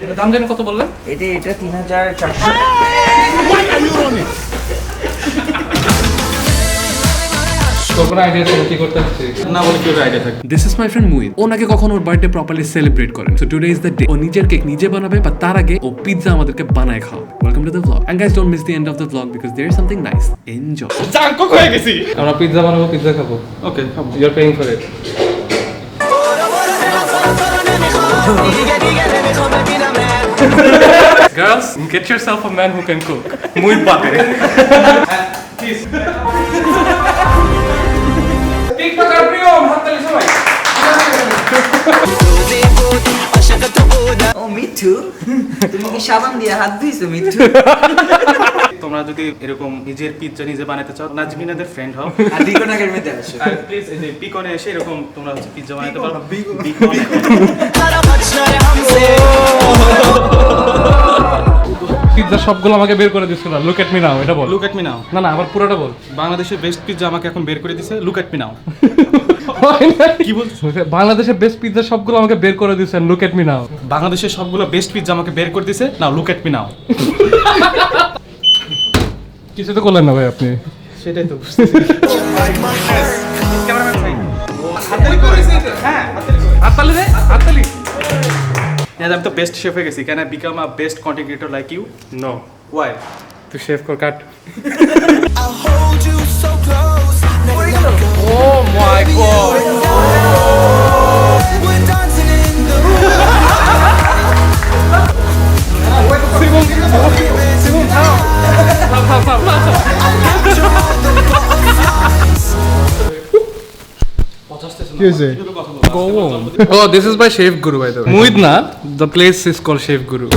এটা দাম জানেন কত বললেন? এটা 3400। কোনো আইডিয়া আছে কি করতে হচ্ছে? না বলে কি আইডিয়া থাকে। This is my friend Muhith. ও নাকি কখনো ওর বার্থডে প্রপারলি সেলিব্রেট করেন। So today is the day. ও নিজের কেক নিজে বানাবে, বা তার আগে ও পিৎজা আমাদেরকে বানায় খাওয়াবে। Welcome to the vlog. And guys, don't miss the end of the vlog because there is something nice. Enjoy. জাঙ্কক হয়ে গেছি। আমরা পিৎজা বানাবো, পিৎজা খাবো। ওকে, খাবো। You're paying for it. Girls, get yourself a man who can cook. Muhit bate. Please. TikToker Priyam, হাততালি সবাই। ও মিঠু, তুমি কি সাবান দিয়ে হাত ধুইছো মিঠু? তোমরা যদি এরকম নিজের পিৎজা নিজে বানাতে চাও, নাজমিনাদের ফ্রেন্ড হও আর বিকনের মধ্যে আসো। আর প্লিজ এই যে পিকনে এসে এরকম তোমরা হচ্ছে পিৎজা বানাতে পারো। পিৎজা সবগুলো আমাকে বের করে দিছিল। লুক এট মি নাও, এটা বল। Look at me now. না না, আবার পুরোটা বল। বাংলাদেশের বেস্ট পিৎজা আমাকে এখন বের করে দিছে। Look at me now. কি বলছো? বাংলাদেশের বেস্ট পিৎজা সবগুলো আমাকে বের করে দিয়েছেন। Look at me now. বাংলাদেশের সবগুলো বেস্ট পিৎজা আমাকে বের করে দিছে। নাও লুক এট মি নাও। কিছু তো করলেন না ভাই আপনি। সেটাই তো বুঝতেছি। ক্যামেরাম্যান ভাই হাততালি করেছে এটা। হ্যাঁ, হাততালি রে, হাততালি। আমি তো বেস্ট শেফ হয়ে গেছি। Can I become a best content creator like you? No. Why? তুই শেভ কর, cut. Oh my god. Oh, this is by Chef Guru, by the way. Muhit na, the place is called Chef Guru.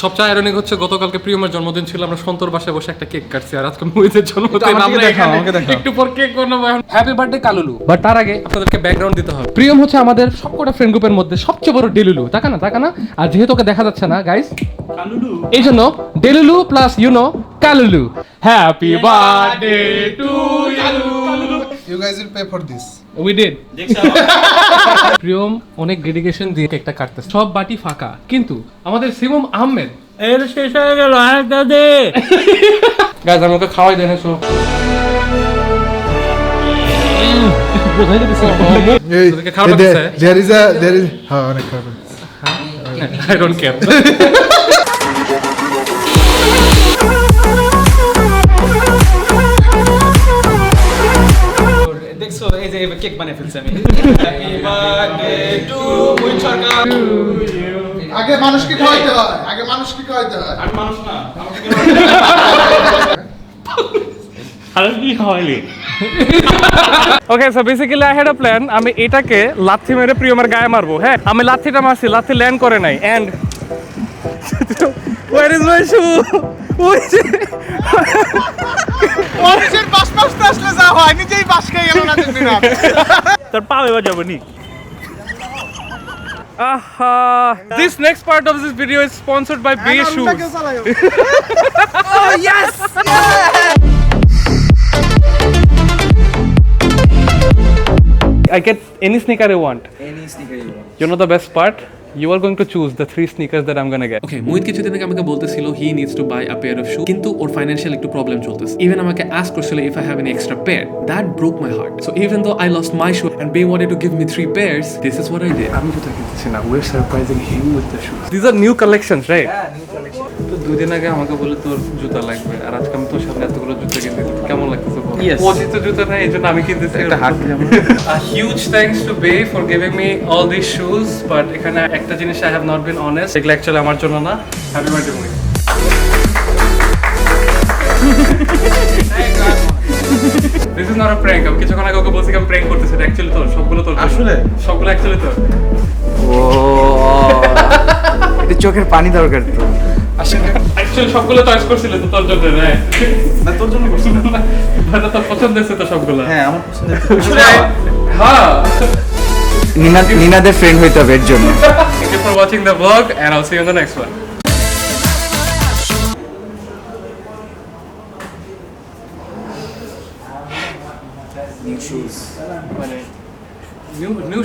সবচেয়ে ironic হচ্ছে গতকালকে প্রিয়মের জন্মদিন ছিল, আমরা সন্তর বাসায় বসে একটা কেক কাটছি, আর আজকে মুহিতের জন্মদিন। আমরা এখানে একটু পর কেক বানাবো। Happy birthday কালুলু। বাট তার আগে আপনাদেরকে ব্যাকগ্রাউন্ড দিতে হবে। প্রিয়ম হচ্ছে আমাদের সবকটা ফ্রেন্ড গ্রুপের মধ্যে সবচেয়ে বড় ডেলুলু, তাকানা তাকানা। আর যেহেতু ওকে দেখা যাচ্ছে না গাইস, কালুলু, এই জন্য ডেলুলু প্লাস কালুলু। Happy birthday to you. You guys will pay for this. We did. Priyam অনেক ডেডিকেশন দিয়ে কেকটা কাটতেছে। সব বাটি ফাঁকা, কিন্তু আমাদের সিমম আহমেদ এর শেষ হয়ে গেল। আরেকটা দে। গাইস, আমাকে খাওয়াই দেন এসো। বোঝাই দিতেছি। তোদেরকে খাওয়াটা দিছে? There is হ্যাঁ অনেক খাবার। I don't care. দেখছো এই যে কেক বানিয়ে ফেলছি আমি। হ্যাপি বার্থডে টু মুহিত সরকার। আগে মানুষকে খাওয়াইতে হয়, আগে মানুষকে খাওয়াইতে হয়। আমি মানুষ না, আমাকে okay, so basically I had a plan. আমি এটাকে লাথি মেরে প্রিয়মের গায়ে মারবো। হ্যাঁ, আমি লাথিটা মারছি, লাথি ল্যান্ড করে নাই। এন্ড ওয়্যার ইজ মাই শু? মানুষের বাস আসলে যা হয়, নিজেই বাস খেয়ে গেল না দিনা। তোর পা এবার যাবে নি। This next part of this video is sponsored by Bay Shoes. Oh yes! I get any sneaker I want. Any sneaker you want. You know the best part? You are going to choose the 3 sneakers that I'm gonna get. Okay, Mohit কিছুদিন আগে আমাকে বলতেছিল he needs to buy a pair of shoes, কিন্তু ওর financial একটু problem চলতেছে। Even আমাকে ask করছিল if I have any extra pair. That broke my heart. So even though I lost my shoe and Bay wanted to give me 3 pairs, this is what I did. আমি জুতা কিনতেছি না, we're surprising him with the shoes. These are new collections, right? Yeah, new collection. তো 2 দিন আগে আমাকে বলে তোর জুতা লাগবে, আর আজকে আমি তোর সামনে এতগুলো জুতা কিনতেছি। কেমন লাগতেছে বল? Yes. ও যেহেতু জুতা নাই, এইজন্য আমি কিনতেছি। একটা হাত দিয়ে A huge thanks to Bay for giving me all these shoes, but এখানে একটা জিনিস I have not been honest, এগুলো অ্যাকচুয়ালি আমার জন্য না। Happy birthday Muhit. This is not a prank. আমি কিছুক্ষণ আগে ওকে বলছি আমি প্র্যাঙ্ক করতেছি, এটা অ্যাকচুয়ালি তোর, সবগুলো তোর। আসলে সবগুলো অ্যাকচুয়ালি তোর। ও এটা চোখের পানি দরকার তো। আসলে অ্যাকচুয়ালি সবগুলো চয়েস করছিল তো তোর জন্য, হ্যাঁ। না তোর জন্য করছি না। ভালো, তোর পছন্দ হয়েছে তো সবগুলো। হ্যাঁ আমার পছন্দের। হ্যাঁ। নিনাদের ফ্রেন্ড হইতে হবে এর জন্য। Thank you for watching the vlog and I'll see you in the next one. New shoes. New